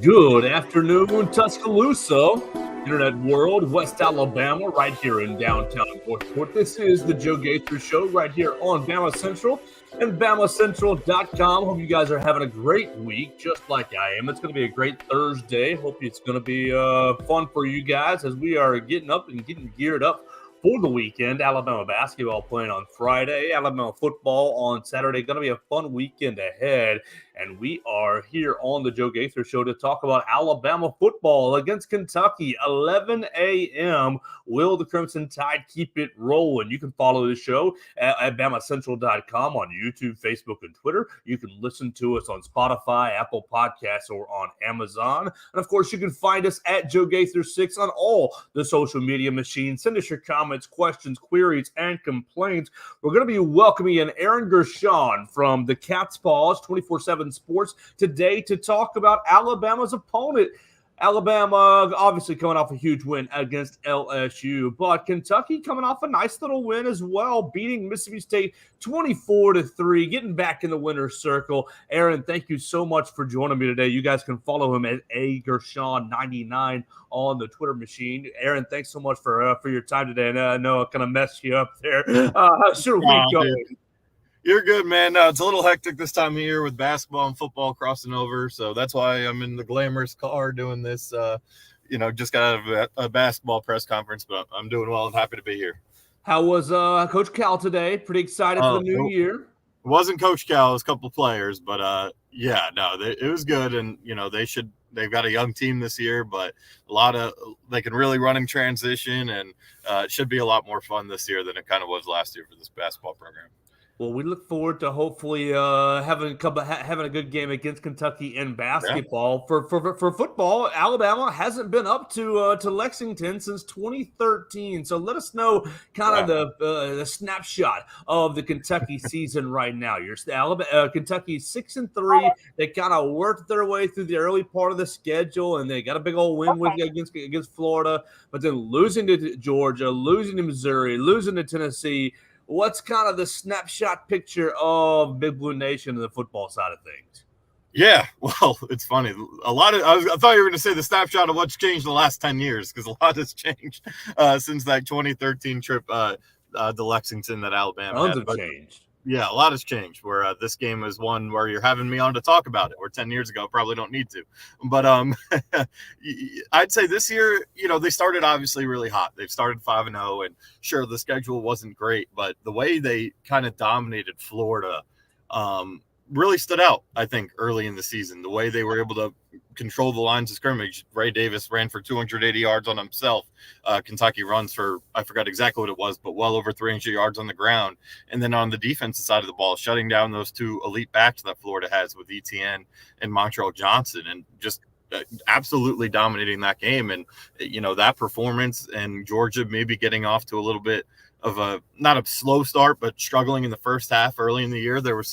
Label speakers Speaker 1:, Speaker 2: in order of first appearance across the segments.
Speaker 1: Good afternoon, Tuscaloosa, Internet World, West Alabama, right here in downtown Northport. This is the Joe Gaither Show right here on BamaCentral and BamaCentral.com. Hope you guys are having a great week, just like I am. It's going to be a great Thursday. Hope it's going to be fun for you guys as we are getting up and getting geared up for the weekend. Alabama basketball playing on Friday, Alabama football on Saturday. Going to be a fun weekend ahead. And we are here on the Joe Gaither Show to talk about Alabama football against Kentucky, 11 a.m. Will the Crimson Tide keep it rolling? You can follow the show at BamaCentral.com on YouTube, Facebook, and Twitter. You can listen to us on Spotify, Apple Podcasts, or on Amazon. And, of course, you can find us at Joe Gaither 6 on all the social media machines. Send us your comments, questions, queries, and complaints. We're going to be welcoming in Aaron Gershon from the Cat's Paws 24/7 Sports today to talk about Alabama's opponent. Alabama obviously coming off a huge win against LSU, but Kentucky coming off a nice little win as well, beating Mississippi State 24-3, getting back in the winner's circle. Aaron, thank you so much for joining me today. You guys can follow him at @Gershon99 on the Twitter machine. Aaron, thanks so much for your time today. And I know I kind of messed you up there. How's your week going?
Speaker 2: You're good, man. It's a little hectic this time of year with basketball and football crossing over, so that's why I'm in the glamorous car doing this. Just got out of a basketball press conference, but I'm doing well and happy to be here.
Speaker 1: How was Coach Cal today? Pretty excited for the new year.
Speaker 2: It wasn't Coach Cal, it was a couple of players, but it was good, and they've got a young team this year, but they can really run in transition, and it should be a lot more fun this year than it kind of was last year for this basketball program.
Speaker 1: Well, we look forward to hopefully having a good game against Kentucky in basketball. Yeah. For football, Alabama hasn't been up to Lexington since 2013. So let us know kind of the snapshot of the Kentucky season right now. Kentucky 6-3. They kind of worked their way through the early part of the schedule, and they got a big old win against Florida, but then losing to Georgia, losing to Missouri, losing to Tennessee. What's kind of the snapshot picture of Big Blue Nation and the football side of things?
Speaker 2: Yeah, well, it's funny. I thought you were going to say the snapshot of what's changed in the last 10 years, because a lot has changed since that 2013 trip to Lexington that Alabama
Speaker 1: had. Tons have changed.
Speaker 2: Yeah, a lot has changed, where this game is one where you're having me on to talk about it, where 10 years ago probably don't need to. But I'd say this year, they started obviously really hot. They've started 5-0, and sure, the schedule wasn't great, but the way they kind of dominated Florida really stood out, I think, early in the season. The way they were able to control the lines of scrimmage. Ray Davis ran for 280 yards on himself. Kentucky runs for, I forgot exactly what it was, but well over 300 yards on the ground. And then on the defensive side of the ball, shutting down those two elite backs that Florida has with Etienne and Montrell Johnson, and just absolutely dominating that game. And, that performance, and Georgia maybe getting off to a little bit of not a slow start, but struggling in the first half early in the year. There were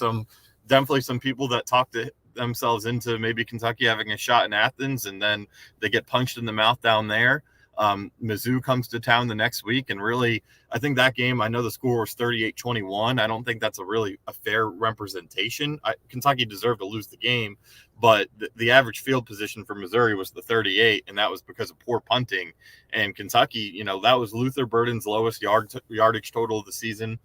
Speaker 2: definitely some people that talked themselves into maybe Kentucky having a shot in Athens, and then they get punched in the mouth down there. Mizzou comes to town the next week, and really, I think that game, I know the score was 38-21. I don't think that's a fair representation. Kentucky deserved to lose the game, but the average field position for Missouri was the 38, and that was because of poor punting. And Kentucky, that was Luther Burden's lowest yardage total of the season.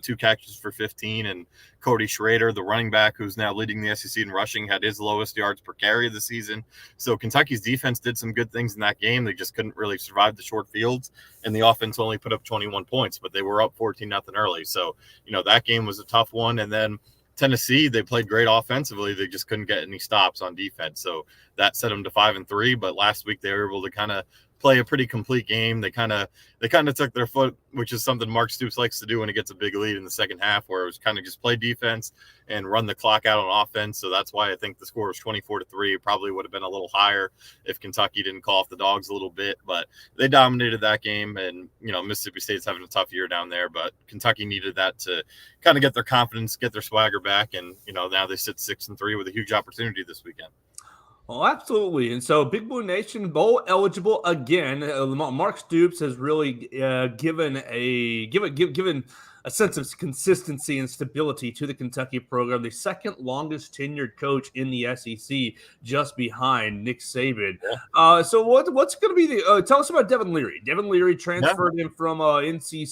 Speaker 2: 2 catches for 15, and Cody Schrader, the running back who's now leading the SEC in rushing, had his lowest yards per carry of the season. So Kentucky's defense did some good things in that game. They just couldn't really survive the short fields, and the offense only put up 21 points, but they were up 14-0 early. So, that game was a tough one. And then Tennessee, they played great offensively. They just couldn't get any stops on defense. So that set them to 5-3. But last week they were able to kind of play a pretty complete game. They kind of took their foot, which is something Mark Stoops likes to do when he gets a big lead in the second half, where it was kind of just play defense and run the clock out on offense. So that's why I think the score was 24-3. It probably would have been a little higher if Kentucky didn't call off the dogs a little bit, but they dominated that game. And, Mississippi State's having a tough year down there, but Kentucky needed that to kind of get their confidence, get their swagger back. And, now they sit 6-3 with a huge opportunity this weekend.
Speaker 1: Oh, absolutely. And so Big Blue Nation bowl eligible again. Mark Stoops has really given a sense of consistency and stability to the Kentucky program. The second longest tenured coach in the SEC, just behind Nick Saban.
Speaker 2: Yeah.
Speaker 1: So what's going to be the tell us about Devin Leary. Devin Leary transferred in from NC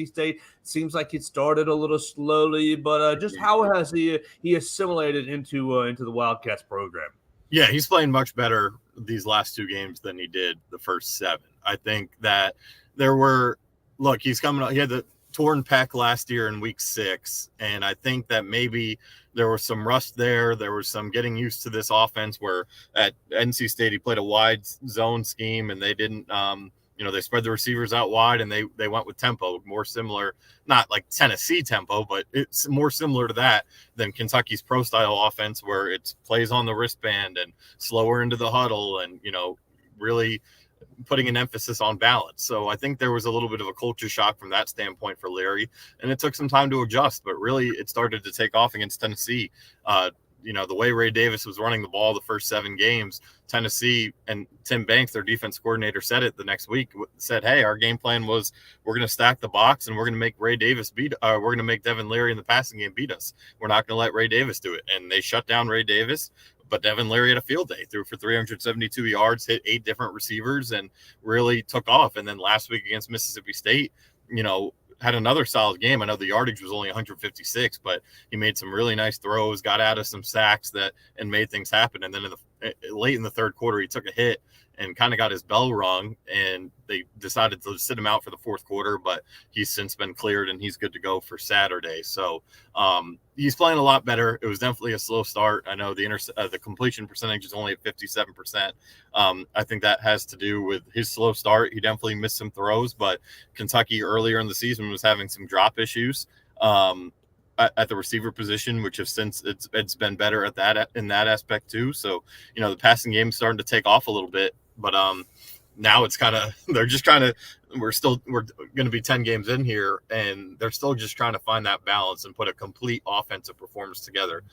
Speaker 1: State. Seems like it started a little slowly, but just how has he assimilated into the Wildcats program?
Speaker 2: Yeah, he's playing much better these last two games than he did the first 7. I think that he's coming up. He had the torn pec last year in week 6. And I think that maybe there was some rust there. There was some getting used to this offense where at NC State, he played a wide zone scheme and they didn't, they spread the receivers out wide and they went with tempo, more similar, not like Tennessee tempo, but it's more similar to that than Kentucky's pro style offense, where it plays on the wristband and slower into the huddle and, really putting an emphasis on balance. So I think there was a little bit of a culture shock from that standpoint for Leary, and it took some time to adjust, but really it started to take off against Tennessee. The way Ray Davis was running the ball the first 7 games, Tennessee and Tim Banks, their defense coordinator, said it the next week, said, hey, our game plan was we're going to stack the box and we're going to make we're going to make Devin Leary in the passing game beat us. We're not going to let Ray Davis do it. And they shut down Ray Davis. But Devin Leary had a field day, threw for 372 yards, hit 8 different receivers, and really took off. And then last week against Mississippi State, had another solid game. I know the yardage was only 156, but he made some really nice throws, got out of some sacks and made things happen. And then late in the third quarter, he took a hit and kind of got his bell rung, and they decided to sit him out for the fourth quarter, but he's since been cleared and he's good to go for Saturday. So he's playing a lot better. It was definitely a slow start. I know the completion percentage is only at 57%. I think that has to do with his slow start. He definitely missed some throws, but Kentucky earlier in the season was having some drop issues at the receiver position, which have since it's been better in that aspect too. So, the passing game is starting to take off a little bit, but now it's kind of, they're just trying to, we're going to be 10 games in here and they're still just trying to find that balance and put a complete offensive performance together.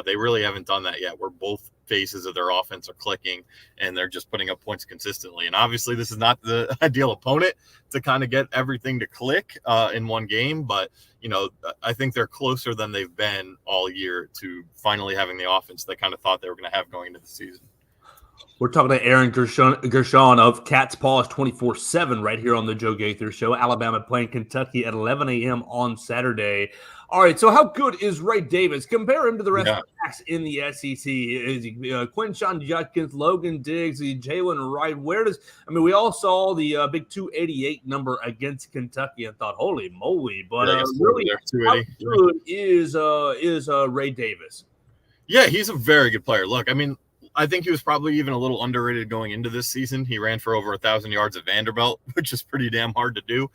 Speaker 2: They really haven't done that yet, where both phases of their offense are clicking and they're just putting up points consistently. And obviously this is not the ideal opponent to kind of get everything to click in one game, but I think they're closer than they've been all year to finally having the offense they kind of thought they were going to have going into the season.
Speaker 1: We're talking to Aaron Gershon of Cat's Paws 24/7 right here on the Joe Gaither Show. Alabama playing Kentucky at 11 a.m. on Saturday. All right, so how good is Ray Davis? Compare him to the rest of the backs in the SEC. Is he Quinshon Judkins, Logan Diggs, Jalen Wright? We all saw the big 288 number against Kentucky and thought, holy moly. But really, how good is Ray Davis?
Speaker 2: Yeah, he's a very good player. Look, I think he was probably even a little underrated going into this season. He ran for over 1,000 yards at Vanderbilt, which is pretty damn hard to do.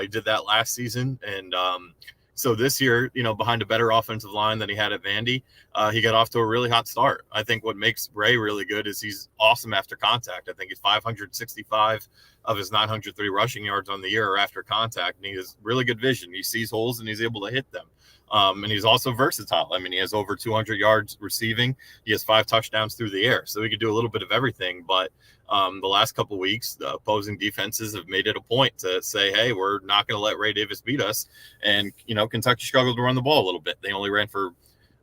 Speaker 2: He did that last season. And so this year, behind a better offensive line than he had at Vandy, he got off to a really hot start. I think what makes Ray really good is he's awesome after contact. I think he's 565 of his 903 rushing yards on the year are after contact. And he has really good vision. He sees holes and he's able to hit them. And he's also versatile. He has over 200 yards receiving. He has 5 touchdowns through the air. So he could do a little bit of everything. But the last couple of weeks, the opposing defenses have made it a point to say, hey, we're not going to let Ray Davis beat us. And, Kentucky struggled to run the ball a little bit. They only ran for,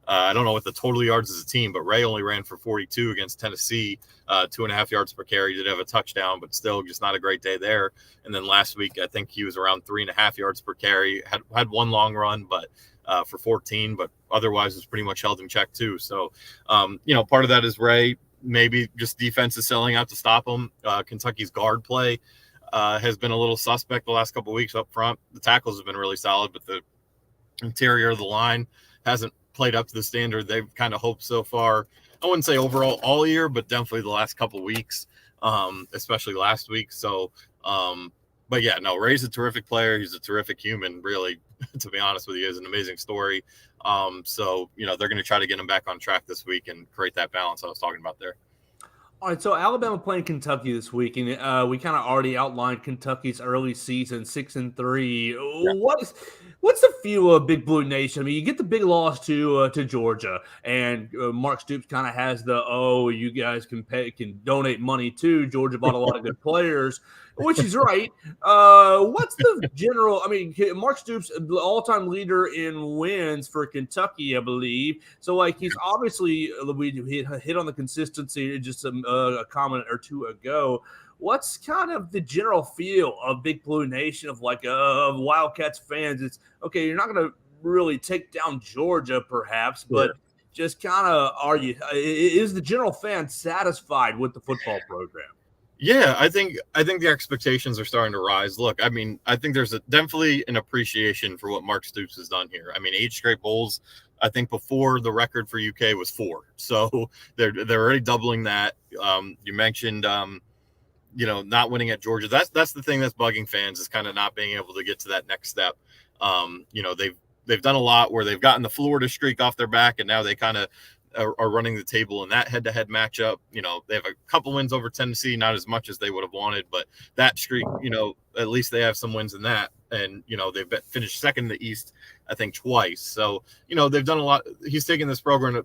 Speaker 2: I don't know what the total yards as a team, but Ray only ran for 42 against Tennessee, 2.5 yards per carry. He did have a touchdown, but still just not a great day there. And then last week, I think he was around 3.5 yards per carry, had one long run, but for 14, but otherwise was pretty much held in check too. So, part of that is Ray, maybe just defense is selling out to stop him. Kentucky's guard play has been a little suspect the last couple of weeks up front. The tackles have been really solid, but the interior of the line hasn't played up to the standard they've kind of hoped so far. I wouldn't say overall all year, but definitely the last couple of weeks. especially last week. So, but yeah, no, Ray's a terrific player. He's a terrific human, really, to be honest with you. Is an amazing story. So, they're going to try to get him back on track this week and create that balance I was talking about there.
Speaker 1: All right, so Alabama playing Kentucky this week, and we kind of already outlined Kentucky's early season, 6-3.
Speaker 2: Yeah.
Speaker 1: What's the feel of Big Blue Nation? I mean, you get the big loss to Georgia, and Mark Stoops kind of has you guys can donate money too. Georgia bought a lot of good players, which is right. What's the general? I mean, Mark Stoops, all-time leader in wins for Kentucky, I believe. So, he's obviously we hit on the consistency just a comment or two ago. What's kind of the general feel of Big Blue Nation of Wildcats fans? It's okay. You're not going to really take down Georgia, perhaps, but just kind of is the general fan satisfied with the football program?
Speaker 2: Yeah, I think the expectations are starting to rise. Look, I mean, I think there's definitely an appreciation for what Mark Stoops has done here. I mean, 8 straight bowls. I think before the record for UK was 4, so they're already doubling that. You mentioned, not winning at Georgia. That's the thing that's bugging fans, is kind of not being able to get to that next step. They've done a lot where they've gotten the Florida streak off their back, and now they kind of are running the table in that head-to-head matchup. They have a couple wins over Tennessee, not as much as they would have wanted, but that streak, at least they have some wins in that. And, they've finished second in the East, I think, twice. So, they've done a lot. He's taken this program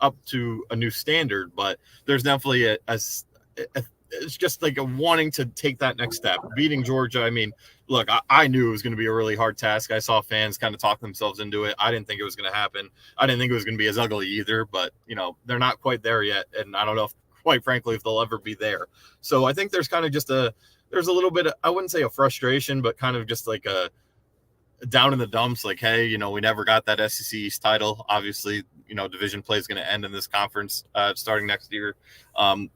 Speaker 2: up to a new standard, but there's definitely it's just like a wanting to take that next step. Beating Georgia, I mean, look, I knew it was going to be a really hard task. I saw fans kind of talk themselves into it. I didn't think it was going to happen. I didn't think it was going to be as ugly either, but, they're not quite there yet. And I don't know, quite frankly, if they'll ever be there. So I think there's kind of just there's a little bit of, I wouldn't say a frustration, but kind of just like a down in the dumps, like, hey, we never got that SEC East title. Obviously, division play is going to end in this conference starting next year.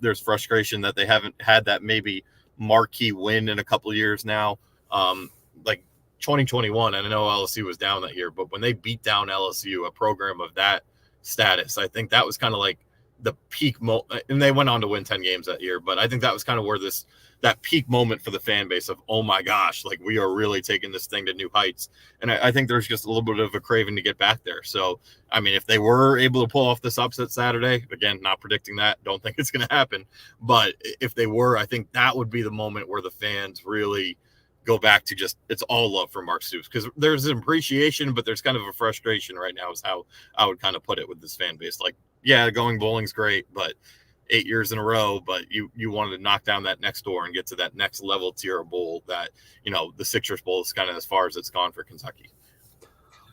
Speaker 2: There's frustration that they haven't had that maybe marquee win in a couple of years now. Like 2021, and I know LSU was down that year, but when they beat down LSU, a program of that status, I think that was kind of like the peak moment, and they went on to win 10 games that year. But I think that was kind of where that peak moment for the fan base of, oh my gosh, like we are really taking this thing to new heights. And I think there's just a little bit of a craving to get back there. So, I mean, if they were able to pull off this upset Saturday, again, not predicting that, don't think it's going to happen. But if they were, I think that would be the moment where the fans really go back to just, it's all love for Mark Stoops, because there's an appreciation, but there's kind of a frustration right now is how I would kind of put it with this fan base. Like, yeah, going bowling's great, but 8 years in a row, but you wanted to knock down that next door and get to that next level tier of bowl that, the Citrus Bowl is kind of as far as it's gone for Kentucky.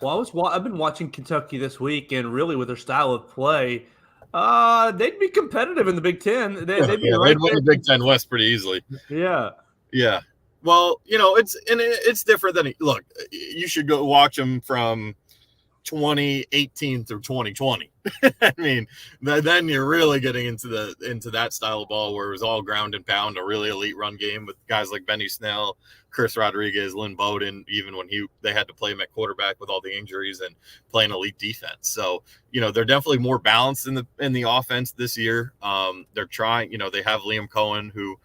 Speaker 1: Well, I've been watching Kentucky this week, and really with their style of play, they'd be competitive in the Big Ten. They'd win
Speaker 2: the Big Ten West pretty easily.
Speaker 1: Yeah.
Speaker 2: Yeah. Well, it's different than, look, you should go watch them from 2018 through 2020. I mean, then you're really getting into that style of ball where it was all ground and pound, a really elite run game with guys like Benny Snell, Chris Rodriguez, Lynn Bowden, even when they had to play him at quarterback with all the injuries and play an elite defense. So, they're definitely more balanced in the offense this year. They're trying, they have Liam Cohen, who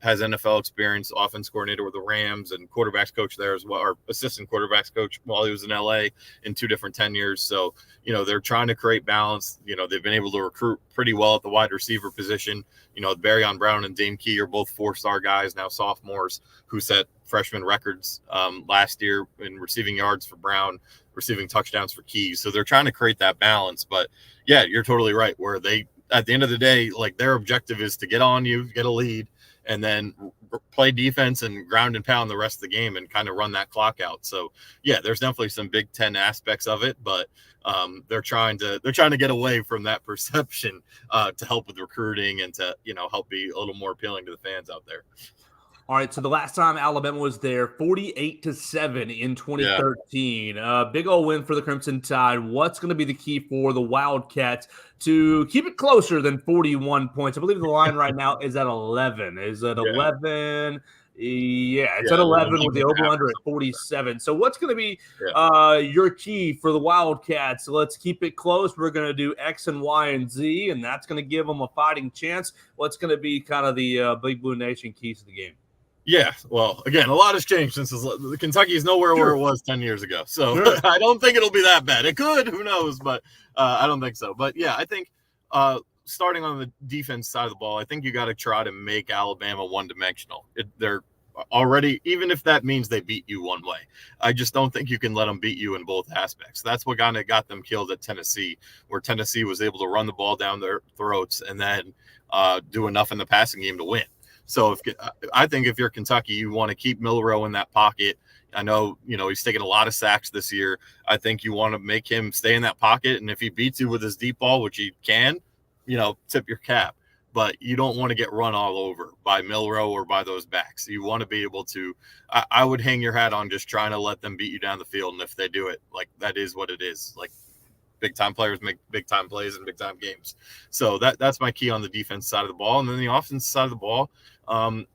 Speaker 2: has NFL experience, offense coordinator with the Rams and quarterbacks coach there as well, or assistant quarterbacks coach while he was in LA in 2 different tenures. So, they're trying to create balance. They've been able to recruit pretty well at the wide receiver position. Barryon Brown and Dame Key are both 4-star guys, now sophomores, who set freshman records last year in receiving yards for Brown, receiving touchdowns for Key. So they're trying to create that balance. But yeah, you're totally right, where they, at the end of the day, like their objective is to get on you, get a lead, and then play defense and ground and pound the rest of the game and kind of run that clock out. So yeah, there's definitely some Big Ten aspects of it, but they're trying to get away from that perception to help with recruiting and to, help be a little more appealing to the fans out there.
Speaker 1: All right, so the last time Alabama was there, 48-7 in 2013. Big old win for the Crimson Tide. What's going to be the key for the Wildcats to keep it closer than 41 points? I believe the line right now is at 11. Is it 11? Yeah, it's at 11 with the over-under at 47. So what's going to be your key for the Wildcats? Let's keep it close. We're going to do X and Y and Z, and that's going to give them a fighting chance. What's going to be kind of the Big Blue Nation keys to the game?
Speaker 2: Yeah, well, again, a lot has changed since Kentucky is nowhere where it was 10 years ago. So I don't think it'll be that bad. It could, who knows, but I don't think so. But, yeah, I think starting on the defense side of the ball, I think you got to try to make Alabama one-dimensional. They're already, even if that means they beat you one way, I just don't think you can let them beat you in both aspects. That's what kind of got them killed at Tennessee, where Tennessee was able to run the ball down their throats and then do enough in the passing game to win. So I think if you're Kentucky, you want to keep Milroe in that pocket. I know, he's taken a lot of sacks this year. I think you want to make him stay in that pocket. And if he beats you with his deep ball, which he can, tip your cap. But you don't want to get run all over by Milroe or by those backs. You want to be able to I would hang your hat on just trying to let them beat you down the field. And if they do it, like, that is what it is. Like, big-time players make big-time plays in big-time games. So that's my key on the defense side of the ball. And then the offense side of the ball, I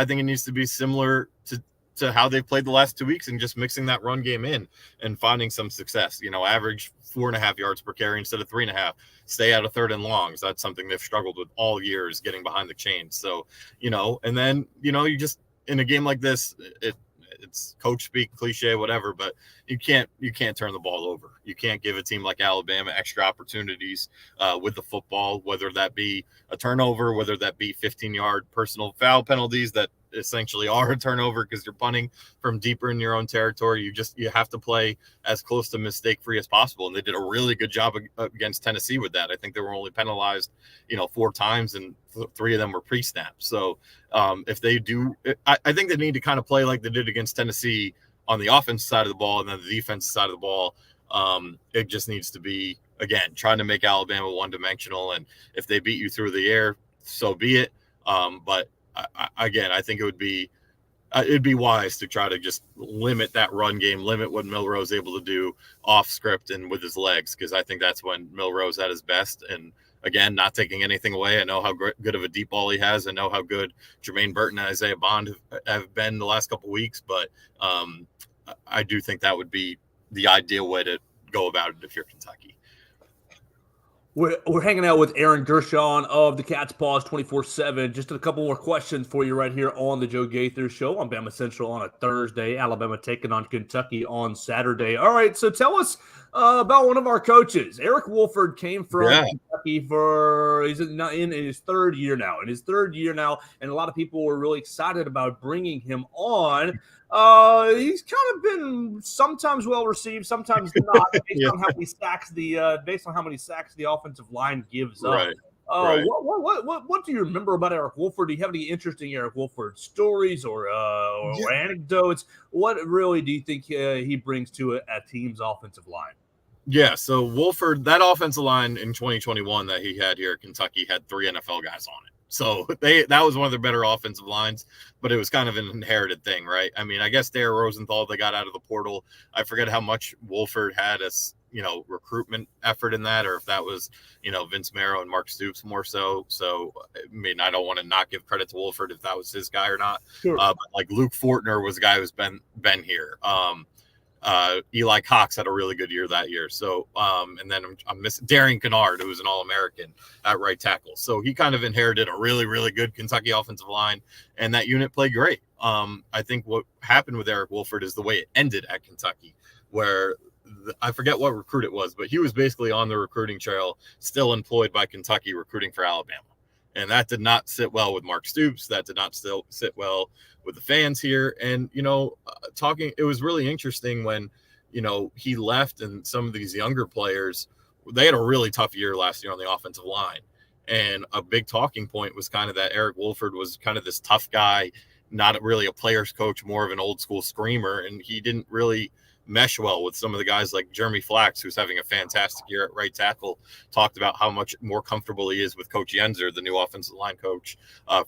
Speaker 2: think it needs to be similar to how they've played the last 2 weeks and just mixing that run game in and finding some success. Average 4.5 yards per carry instead of 3.5. Stay out of third and longs. That's something they've struggled with all year, is getting behind the chains. So, and then, you just, in a game like this, it's coach speak, cliche, whatever, but you can't turn the ball over. You can't give a team like Alabama extra opportunities with the football, whether that be a turnover, whether that be 15-yard personal foul penalties that essentially are a turnover because you're punting from deeper in your own territory. You have to play as close to mistake-free as possible, and they did a really good job against Tennessee with that. I think they were only penalized, 4 times, and 3 of them were pre-snap. So if they do, I think they need to kind of play like they did against Tennessee on the offense side of the ball, and then the defense side of the ball. It just needs to be, again, trying to make Alabama one-dimensional, and if they beat you through the air, so be it. But I think it'd be wise to try to just limit that run game, limit what Milroe's able to do off script and with his legs, because I think that's when Milroe's at his best. And again, not taking anything away, I know how good of a deep ball he has. I know how good Jermaine Burton and Isaiah Bond have been the last couple of weeks, but I do think that would be the ideal way to go about it if you're Kentucky.
Speaker 1: We're hanging out with Aaron Gershon of the Cat's Paws 24/7. Just a couple more questions for you right here on the Joe Gaither Show on BamaCentral on a Thursday. Alabama taking on Kentucky on Saturday. All right, so tell us about one of our coaches. Eric Wolford came from Kentucky he's in his third year now. And a lot of people were really excited about bringing him on. He's kind of been sometimes well received, sometimes not, based on how many sacks the offensive line gives up.
Speaker 2: Right.
Speaker 1: What do you remember about Eric Wolford? Do you have any interesting Eric Wolford stories or anecdotes? What really do you think he brings to a team's offensive line?
Speaker 2: Yeah, so Wolford, that offensive line in 2021 that he had here at Kentucky had 3 NFL guys on it. So that was one of their better offensive lines, but it was kind of an inherited thing, right? I mean, I guess Dare Rosenthal, they got out of the portal. I forget how much Wolford had as, recruitment effort in that, or if that was, Vince Marrow and Mark Stoops more so. So, I mean, I don't want to not give credit to Wolford if that was his guy or not. Sure. But like Luke Fortner was a guy who's been here. Eli Cox had a really good year that year. So, and then I'm missing Darian Kennard, who was an All-American at right tackle. So he kind of inherited a really, really good Kentucky offensive line, and that unit played great. I think what happened with Eric Wolford is the way it ended at Kentucky, where I forget what recruit it was, but he was basically on the recruiting trail, still employed by Kentucky, recruiting for Alabama. And that did not sit well with Mark Stoops. That did not still sit well with the fans here. And, it was really interesting when, he left, and some of these younger players, they had a really tough year last year on the offensive line. And a big talking point was kind of that Eric Wolford was kind of this tough guy, not really a player's coach, more of an old school screamer. And he didn't really mesh well with some of the guys like Jeremy Flax, who's having a fantastic year at right tackle, talked about how much more comfortable he is with Coach Yenser, the new offensive line coach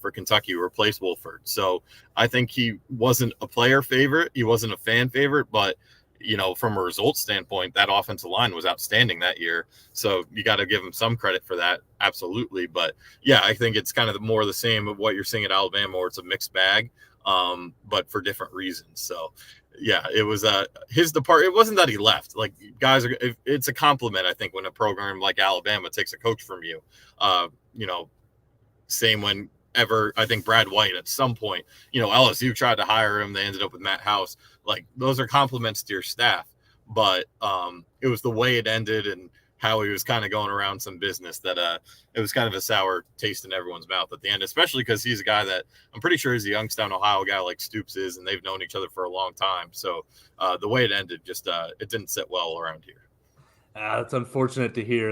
Speaker 2: for Kentucky, who replaced Wolford. So I think he wasn't a player favorite. He wasn't a fan favorite, but from a results standpoint, that offensive line was outstanding that year. So you got to give him some credit for that. Absolutely. But yeah, I think it's kind of more the same of what you're seeing at Alabama, where it's a mixed bag. but for different reasons. So yeah, it was his depart. It wasn't that he left. Like, guys it's a compliment, I think, when a program like Alabama takes a coach from you. You know, same whenever I think Brad White at some point, LSU tried to hire him. They ended up with Matt House. Like, those are compliments to your staff. But it was the way it ended and how he was kind of going around some business that it was kind of a sour taste in everyone's mouth at the end, especially because he's a guy that I'm pretty sure he's a Youngstown, Ohio guy like Stoops is, and they've known each other for a long time. So the way it ended, just it didn't sit well around here.
Speaker 1: That's unfortunate to hear.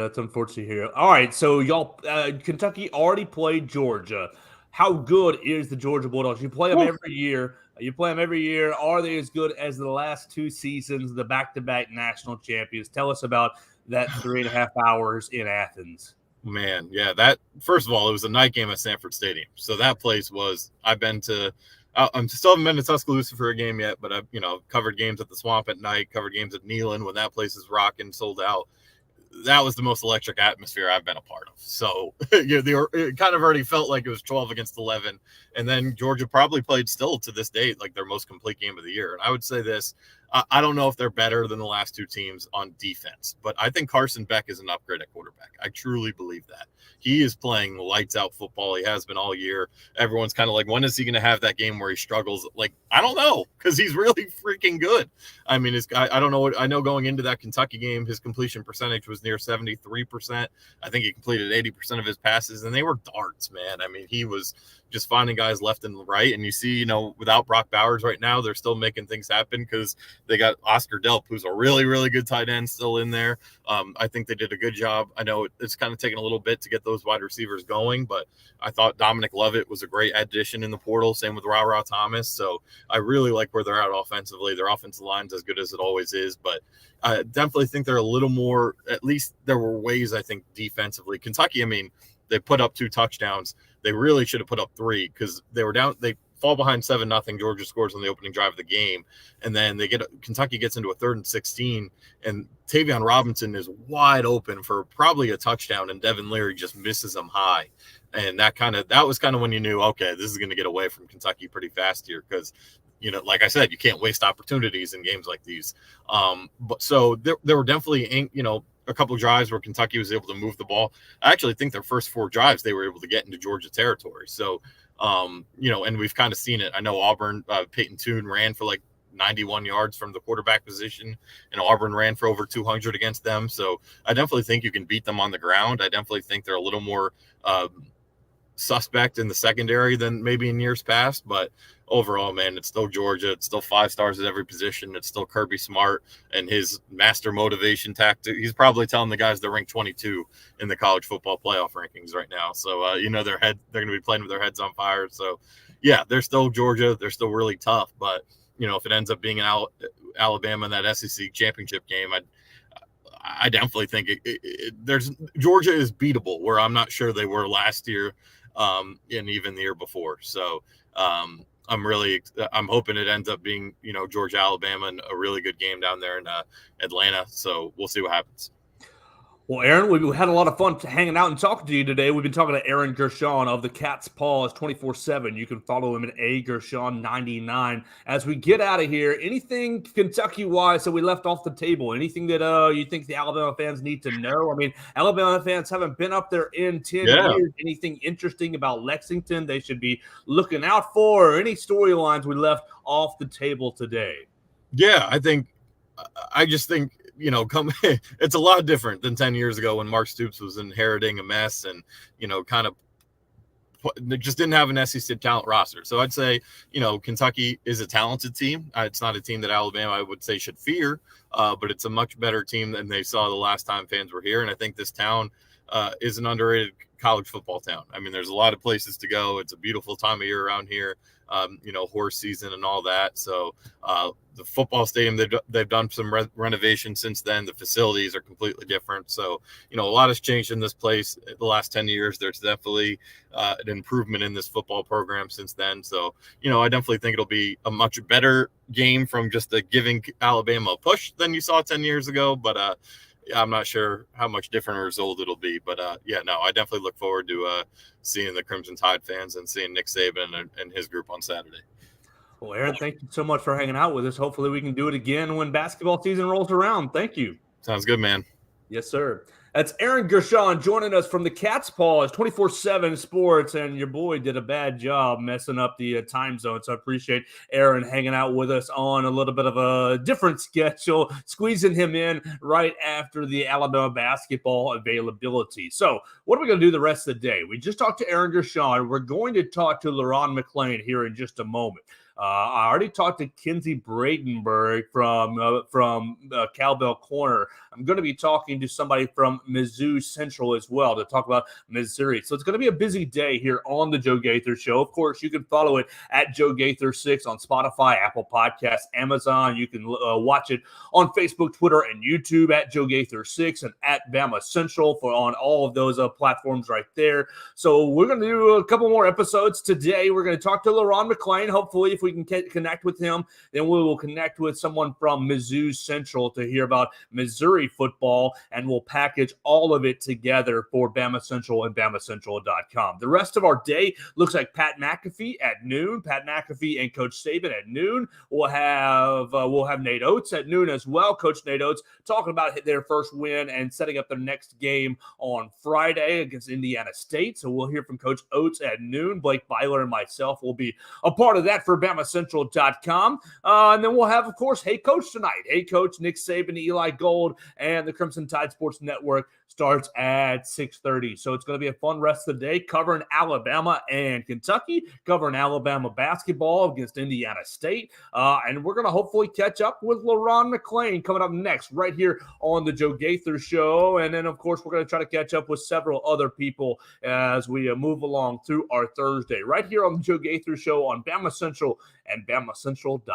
Speaker 1: All right, so y'all, Kentucky already played Georgia. How good is the Georgia Bulldogs? You play them every year. Are they as good as the last 2 seasons, the back-to-back national champions? Tell us about that 3.5 hours in Athens.
Speaker 2: Man, yeah, that, first of all, it was a night game at Sanford Stadium. So that place was, I still haven't been to Tuscaloosa for a game yet, but I've, covered games at the Swamp at night, covered games at Neyland when that place is rocking, sold out. That was the most electric atmosphere I've been a part of. So it kind of already felt like it was 12 against 11. And then Georgia probably played still to this date like their most complete game of the year. And I would say this, I don't know if they're better than the last 2 teams on defense, but I think Carson Beck is an upgrade at quarterback. I truly believe that. He is playing lights out football. He has been all year. Everyone's kind of like, when is he going to have that game where he struggles? Like, I don't know, because he's really freaking good. I mean, I don't know. I know going into that Kentucky game, his completion percentage was near 73%. I think he completed 80% of his passes, and they were darts, man. I mean, he was just finding guys left and right. And you see, without Brock Bowers right now, they're still making things happen because they got Oscar Delp, who's a really, really good tight end, still in there. I think they did a good job. I know it's kind of taken a little bit to get those wide receivers going, but I thought Dominic Lovett was a great addition in the portal. Same with Ra Thomas. So I really like where they're at offensively. Their offensive line's as good as it always is, but I definitely think they're a little more, at least there were ways, I think, defensively. Kentucky, I mean, they put up 2 touchdowns. They really should have put up 3 because they were down. They fall behind 7-0. Georgia scores on the opening drive of the game. And then Kentucky gets into a 3rd and 16, and Tavion Robinson is wide open for probably a touchdown, and Devin Leary just misses him high. And that was kind of when you knew, okay, this is going to get away from Kentucky pretty fast here because, like I said, you can't waste opportunities in games like these. But so there were definitely, a couple of drives where Kentucky was able to move the ball. I actually think their first 4 drives, they were able to get into Georgia territory. So, and we've kind of seen it. I know Auburn, Peyton Toon ran for like 91 yards from the quarterback position, and Auburn ran for over 200 against them. So I definitely think you can beat them on the ground. I definitely think they're a little more suspect in the secondary than maybe in years past, but overall, man, it's still Georgia. It's still 5 stars at every position. It's still Kirby Smart and his master motivation tactic. He's probably telling the guys they're ranked 22 in the college football playoff rankings right now. So, they're going to be playing with their heads on fire. So, yeah, they're still Georgia. They're still really tough. But, if it ends up being Alabama in that SEC championship game, I definitely think Georgia is beatable, where I'm not sure they were last year and even the year before. So, I'm hoping it ends up being, Georgia, Alabama, and a really good game down there in Atlanta. So we'll see what happens.
Speaker 1: Well, Aaron, we had a lot of fun hanging out and talking to you today. We've been talking to Aaron Gershon of the Cat's Paws 24/7. You can follow him at @Gershon99. As we get out of here, anything Kentucky-wise that we left off the table? Anything that you think the Alabama fans need to know? I mean, Alabama fans haven't been up there in 10 years. Anything interesting about Lexington they should be looking out for? Or any storylines we left off the table today?
Speaker 2: Yeah, I just think, it's a lot different than 10 years ago when Mark Stoops was inheriting a mess and, kind of just didn't have an SEC talent roster. So I'd say, Kentucky is a talented team. It's not a team that Alabama, I would say, should fear, but it's a much better team than they saw the last time fans were here. And I think this town is an underrated college football town. I mean, there's a lot of places to go. It's a beautiful time of year around here, horse season and all that. So the football stadium, they've done some renovation since then. The facilities are completely different. So, a lot has changed in this place in the last 10 years. There's definitely an improvement in this football program since then. So, I definitely think it'll be a much better game from just giving Alabama a push than you saw 10 years ago. But I'm not sure how much different a result it'll be. But, I definitely look forward to seeing the Crimson Tide fans and seeing Nick Saban and his group on Saturday.
Speaker 1: Well, Aaron, thank you so much for hanging out with us. Hopefully we can do it again when basketball season rolls around. Thank you.
Speaker 2: Sounds good, man.
Speaker 1: Yes, sir. That's Aaron Gershon joining us from the Cat's Paws 24/7 Sports, and your boy did a bad job messing up the time zone, so I appreciate Aaron hanging out with us on a little bit of a different schedule, squeezing him in right after the Alabama basketball availability. So what are we going to do the rest of the day? We just talked to Aaron Gershon. We're going to talk to LaRon McClain here in just a moment. I already talked to Kinsey Bradenberg from Cowbell Corner. I'm going to be talking to somebody from Mizzou Central as well to talk about Missouri. So it's going to be a busy day here on the Joe Gaither Show. Of course, you can follow it at Joe Gaither 6 on Spotify, Apple Podcasts, Amazon. You can watch it on Facebook, Twitter, and YouTube at Joe Gaither 6 and at BamaCentral on all of those platforms right there. So we're going to do a couple more episodes today. We're going to talk to LaRon McClain. Hopefully, if we can connect with him, then we will connect with someone from Mizzou Central to hear about Missouri football, and we'll package all of it together for BamaCentral and BamaCentral.com. The rest of our day looks like Pat McAfee at noon. Pat McAfee and Coach Saban at noon. We'll have Nate Oates at noon as well. Coach Nate Oates talking about their first win and setting up their next game on Friday against Indiana State. So we'll hear from Coach Oates at noon. Blake Byler and myself will be a part of that for BamaCentral.com. And then we'll have, of course, Hey Coach tonight. Hey Coach, Nick Saban, Eli Gold, and the Crimson Tide Sports Network starts at 6:30. So it's going to be a fun rest of the day covering Alabama and Kentucky, covering Alabama basketball against Indiana State. And we're going to hopefully catch up with LaRon McClain coming up next right here on the Joe Gaither Show. And then, of course, we're going to try to catch up with several other people as we move along through our Thursday right here on the Joe Gaither Show on BamaCentral and BamaCentral.com.